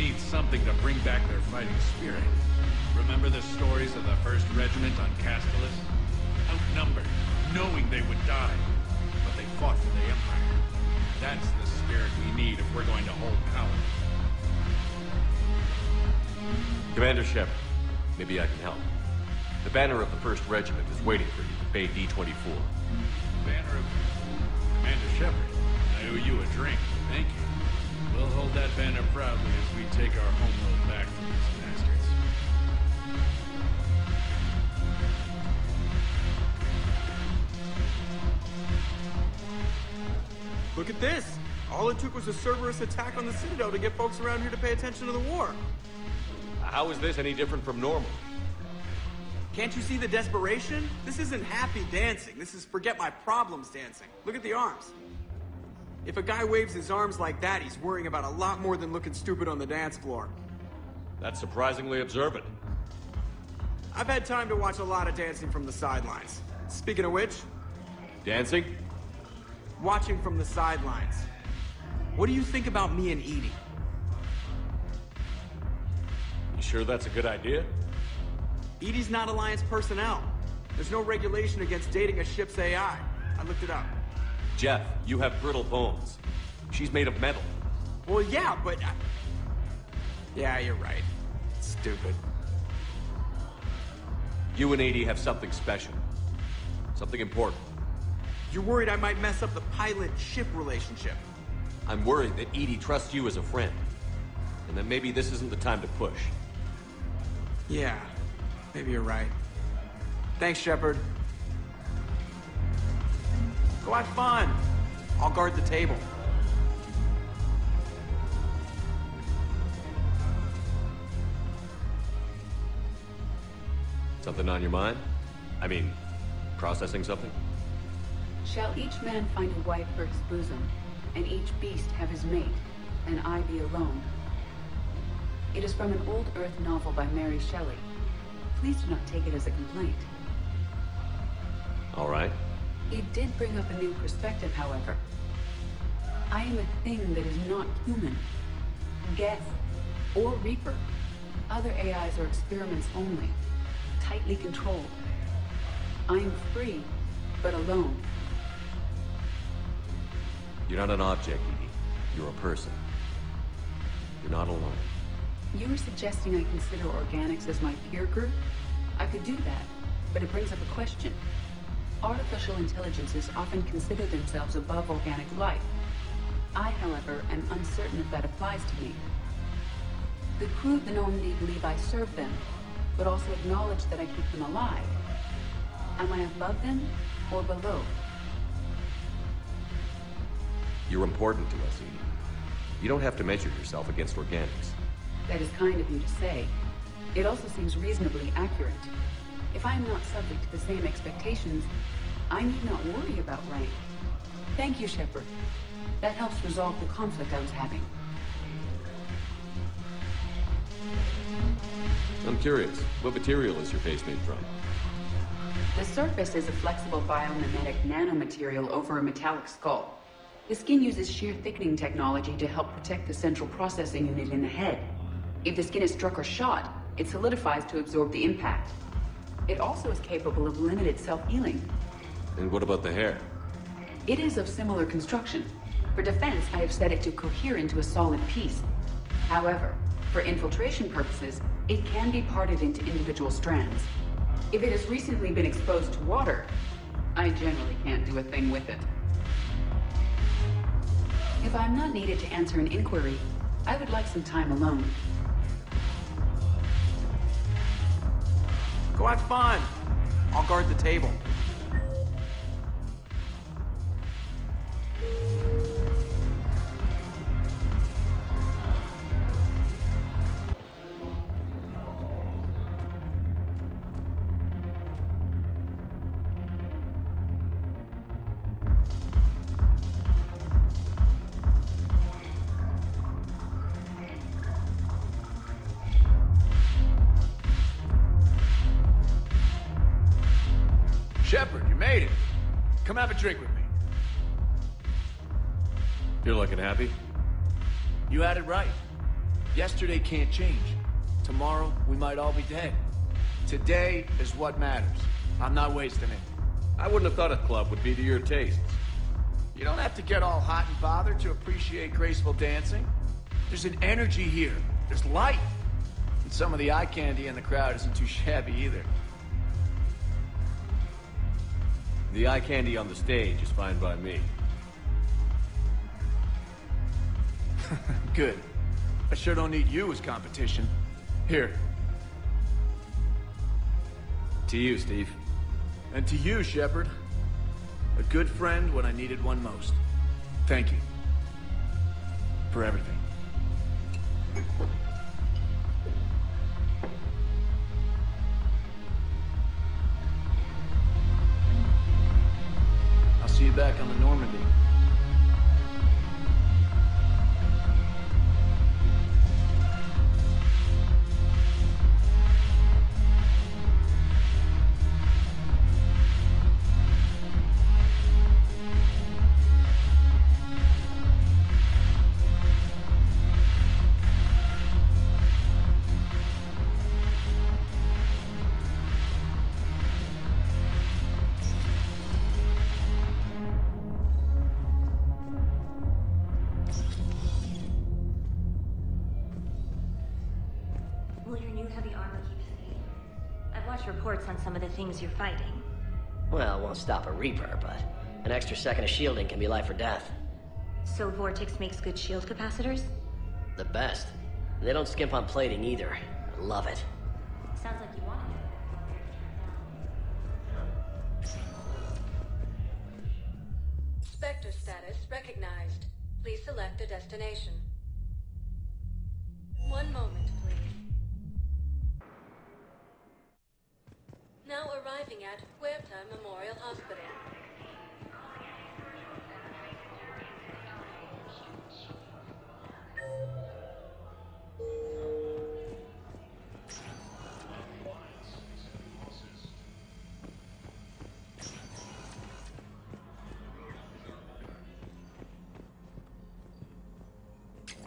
need something to bring back their fighting spirit. Remember the stories of the 1st Regiment on Castellus? Outnumbered, knowing they would die, but they fought for the Empire. That's the spirit we need if we're going to hold power. Commander Shepard, maybe I can help. The banner of the 1st Regiment is waiting for you at Bay D-24. Banner of... Commander Shepard, I owe you a drink. Thank you. We'll hold that banner proudly as we take our homeworld back from these bastards. Look at this! All it took was a Cerberus attack on the Citadel to get folks around here to pay attention to the war. How is this any different from normal? Can't you see the desperation? This isn't happy dancing. This is forget my problems dancing. Look at the arms. If a guy waves his arms like that, he's worrying about a lot more than looking stupid on the dance floor. That's surprisingly observant. I've had time to watch a lot of dancing from the sidelines. Speaking of which... Dancing? Watching from the sidelines. What do you think about me and Edie? You sure that's a good idea? Edie's not Alliance personnel. There's no regulation against dating a ship's AI. I looked it up. Jeff, you have brittle bones. She's made of metal. Well, yeah, but... Yeah, you're right. Stupid. You and Edie have something special. Something important. You're worried I might mess up the pilot-ship relationship. I'm worried that Edie trusts you as a friend. And that maybe this isn't the time to push. Yeah, maybe you're right. Thanks, Shepard. Go have fun. I'll guard the table. Something on your mind? I mean, processing something? Shall each man find a wife for his bosom, and each beast have his mate, and I be alone? It is from an old Earth novel by Mary Shelley. Please do not take it as a complaint. All right. It did bring up a new perspective, however. I am a thing that is not human. Geth, or Reaper. Other AIs are experiments only, tightly controlled. I am free, but alone. You're not an object, Edie. You're a person. You're not alone. You were suggesting I consider organics as my peer group? I could do that, but it brings up a question. Artificial intelligences often consider themselves above organic life. I, however, am uncertain if that applies to me. The crew of the Normandy believe I serve them, but also acknowledge that I keep them alive. Am I above them, or below? You're important to us, Edie. You don't have to measure yourself against organics. That is kind of you to say. It also seems reasonably accurate. If I am not subject to the same expectations, I need not worry about rank. Thank you, Shepard. That helps resolve the conflict I was having. I'm curious, what material is your face made from? The surface is a flexible biomimetic nanomaterial over a metallic skull. The skin uses shear thickening technology to help protect the central processing unit in the head. If the skin is struck or shot, it solidifies to absorb the impact. It also is capable of limited self-healing. And what about the hair? It is of similar construction. For defense, I have set it to cohere into a solid piece. However, for infiltration purposes, it can be parted into individual strands. If it has recently been exposed to water, I generally can't do a thing with it. If I'm not needed to answer an inquiry, I would like some time alone. Go have fun. I'll guard the table. Shepard, you made it. Come have a drink with me. You're looking happy? You had it right. Yesterday can't change. Tomorrow, we might all be dead. Today is what matters. I'm not wasting it. I wouldn't have thought a club would be to your tastes. You don't have to get all hot and bothered to appreciate graceful dancing. There's an energy here. There's light. And some of the eye candy in the crowd isn't too shabby either. The eye candy on the stage is fine by me. Good. I sure don't need you as competition. Here. To you, Steve. And to you, Shepard. A good friend when I needed one most. Thank you. For everything. I'll see you back on the Normandy. Will your new heavy armor keep speed? I've watched reports on some of the things you're fighting. Well, it won't stop a Reaper, but an extra second of shielding can be life or death. So Vortex makes good shield capacitors? The best. And they don't skimp on plating either. I love it. Sounds like you want it. Spectre status recognized. Please select a destination. One moment, please. Now arriving at Huerta Memorial Hospital.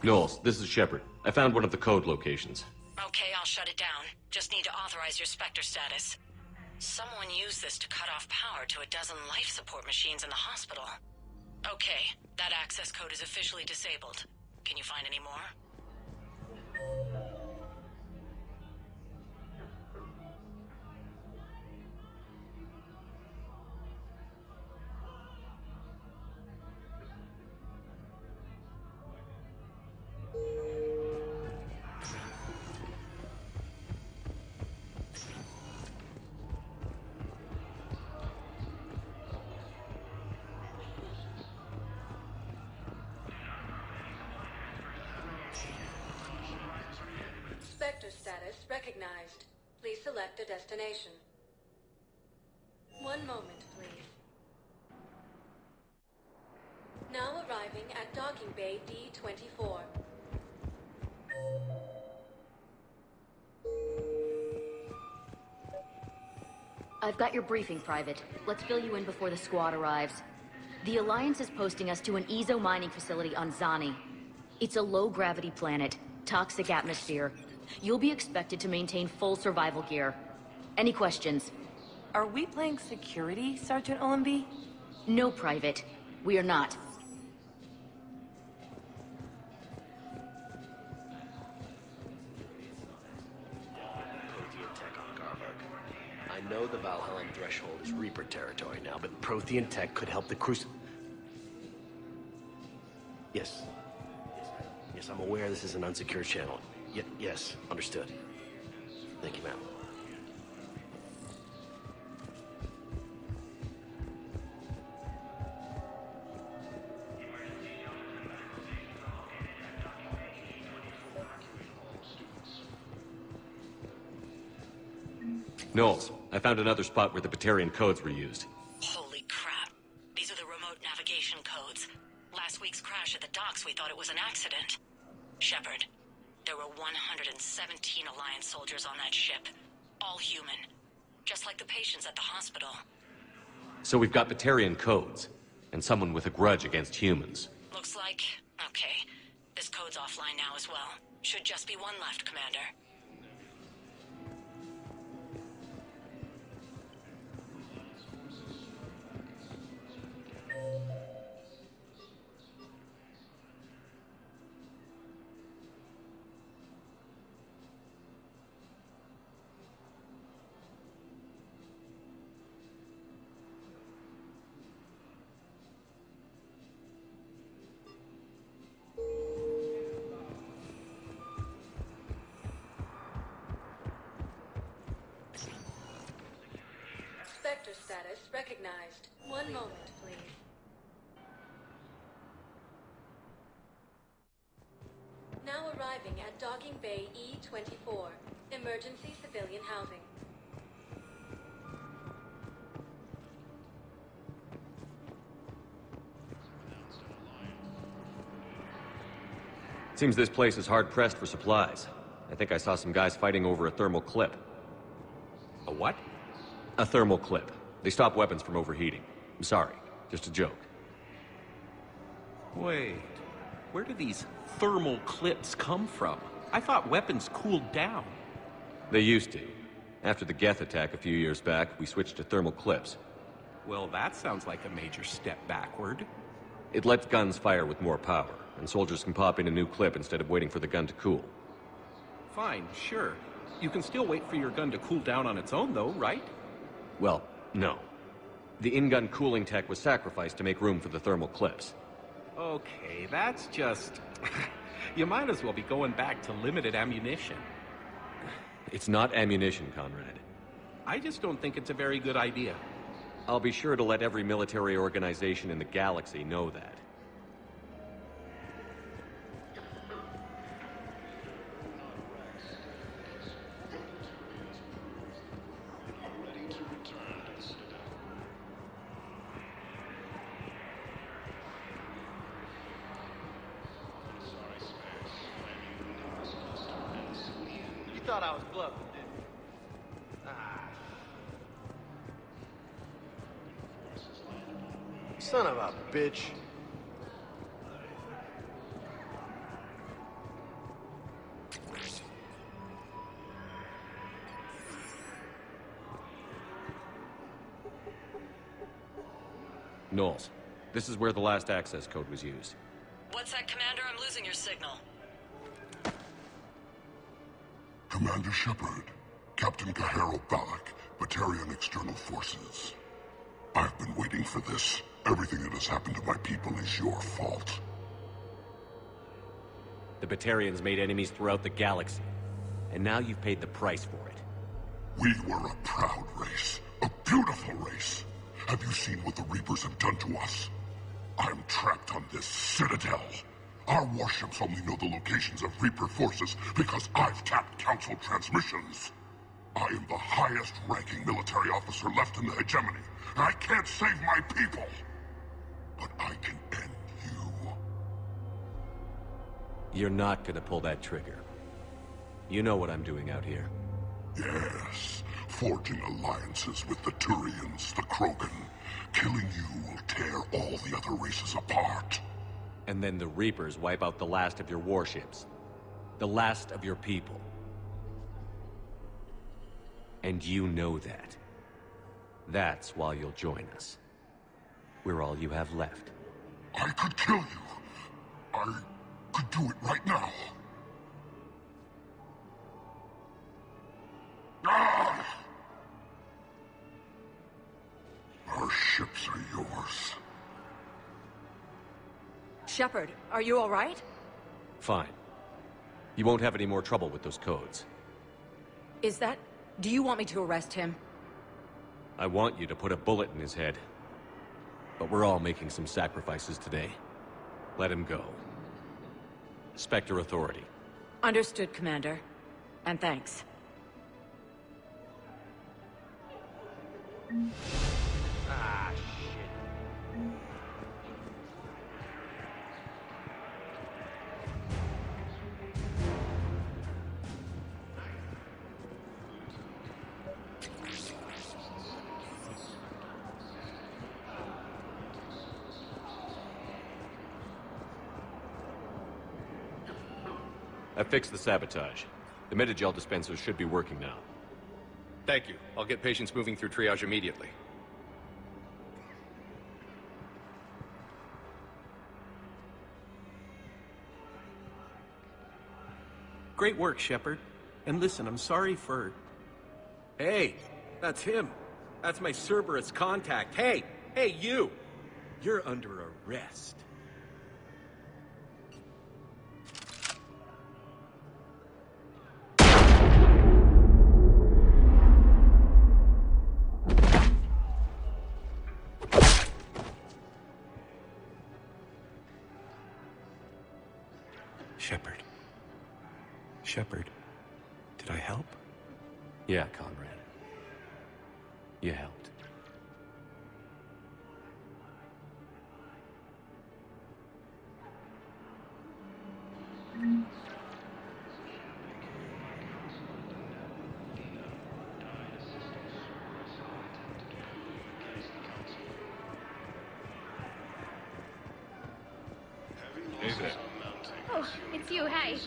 Knowles, this is Shepard. I found one of the code locations. Okay, I'll shut it down. Just need to authorize your Spectre status. Someone used this to cut off power to a dozen life support machines in the hospital. Okay, that access code is officially disabled. Can you find any more? Spectre status recognized. Please select a destination. One moment, please. Now arriving at docking bay D-24. I've got your briefing, Private. Let's fill you in before the squad arrives. The Alliance is posting us to an Ezo mining facility on Zani. It's a low-gravity planet, toxic atmosphere. You'll be expected to maintain full survival gear. Any questions? Are we playing security, Sergeant Olenby? No, Private. We are not. Prothean tech on Garberg. I know the Valhallan threshold is Reaper territory now, but Prothean tech could help the Yes. Yes, I'm aware this is an unsecured channel. Yes, understood. Thank you, ma'am. Knowles, I found another spot where the Batarian codes were used. Holy crap. These are the remote navigation codes. Last week's crash at the docks, we thought it was an accident. Shepard, there were 117 Alliance soldiers on that ship. All human. Just like the patients at the hospital. So we've got Batarian codes, and someone with a grudge against humans. Looks like... okay. This code's offline now as well. Should just be one left, Commander. Sector status recognized. One moment, please. Now arriving at Docking Bay E-24. Emergency civilian housing. Seems this place is hard-pressed for supplies. I think I saw some guys fighting over a thermal clip. A what? A thermal clip. They stop weapons from overheating. I'm sorry, just a joke. Wait, where do these thermal clips come from? I thought weapons cooled down. They used to. After the Geth attack a few years back, we switched to thermal clips. Well, that sounds like a major step backward. It lets guns fire with more power, and soldiers can pop in a new clip instead of waiting for the gun to cool. Fine, sure. You can still wait for your gun to cool down on its own, though, right? Well, no. The in-gun cooling tech was sacrificed to make room for the thermal clips. Okay, that's just... You might as well be going back to limited ammunition. It's not ammunition, Conrad. I just don't think it's a very good idea. I'll be sure to let every military organization in the galaxy know that. Thought I was bluffing, didn't you? Son of a bitch. Knowles, this is where the last access code was used. What's that, Commander? I'm losing your signal. Commander Shepard, Captain Kahero Balak, Batarian External Forces. I've been waiting for this. Everything that has happened to my people is your fault. The Batarians made enemies throughout the galaxy, and now you've paid the price for it. We were a proud race, a beautiful race. Have you seen what the Reapers have done to us? I'm trapped on this Citadel. Our warships only know the locations of Reaper forces because I've tapped Council transmissions. I am the highest-ranking military officer left in the hegemony, and I can't save my people. But I can end you. You're not gonna pull that trigger. You know what I'm doing out here. Yes, forging alliances with the Turians, the Krogan. Killing you will tear all the other races apart. And then the Reapers wipe out the last of your warships. The last of your people. And you know that. That's why you'll join us. We're all you have left. I could kill you. I could do it right now. Ah! Our ships are yours. Shepard, are you all right? Fine. You won't have any more trouble with those codes. Is that... Do you want me to arrest him? I want you to put a bullet in his head. But we're all making some sacrifices today. Let him go. Spectre Authority. Understood, Commander. And thanks. Ah, shit. I fixed the sabotage. The Metagel dispensers should be working now. Thank you. I'll get patients moving through triage immediately. Great work, Shepard. And listen, I'm sorry for... Hey, that's him. That's my Cerberus contact. Hey, you! You're under arrest. Shepard, did I help? Yeah, Conrad. You helped. Hey there. Oh, it's you, hey.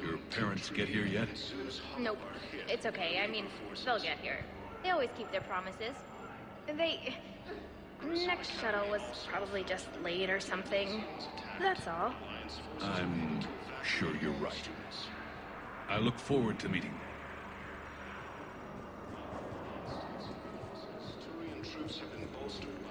Your parents get here yet? Nope. It's okay. I mean, they'll get here. They always keep their promises. Next shuttle was probably just late or something. That's all. I'm sure you're right. I look forward to meeting them. Troops have been bolstered by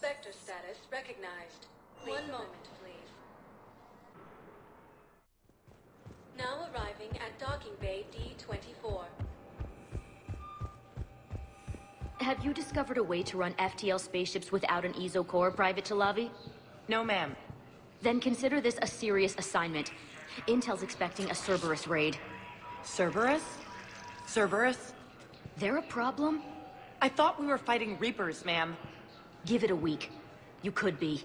Spectre status recognized. One moment, please. Now arriving at docking bay D-24. Have you discovered a way to run FTL spaceships without an ESO core, Private Talavi? No, ma'am. Then consider this a serious assignment. Intel's expecting a Cerberus raid. Cerberus? Cerberus? They're a problem? I thought we were fighting Reapers, ma'am. Give it a week. You could be.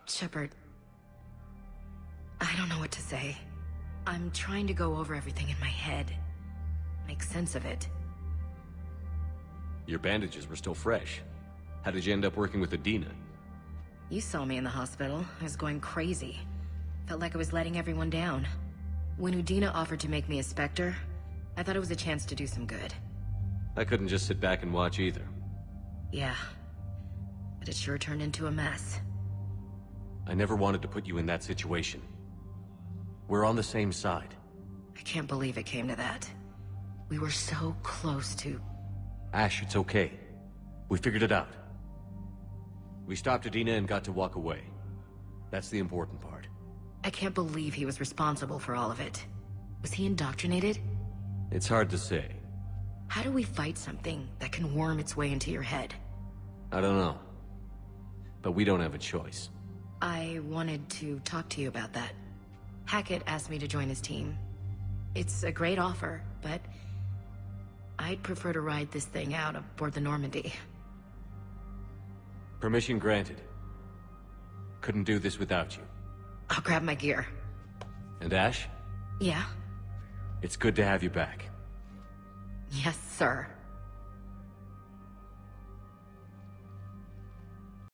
Shepard, I don't know what to say. I'm trying to go over everything in my head. Make sense of it. Your bandages were still fresh. How did you end up working with Adina? You saw me in the hospital. I was going crazy. Felt like I was letting everyone down. When Udina offered to make me a Spectre, I thought it was a chance to do some good. I couldn't just sit back and watch either. Yeah. But it sure turned into a mess. I never wanted to put you in that situation. We're on the same side. I can't believe it came to that. We were so close to... Ash, it's okay. We figured it out. We stopped Adina and got to walk away. That's the important part. I can't believe he was responsible for all of it. Was he indoctrinated? It's hard to say. How do we fight something that can worm its way into your head? I don't know. But we don't have a choice. I wanted to talk to you about that. Hackett asked me to join his team. It's a great offer, but I'd prefer to ride this thing out aboard the Normandy. Permission granted. Couldn't do this without you. I'll grab my gear. And Ash? Yeah? It's good to have you back. Yes, sir.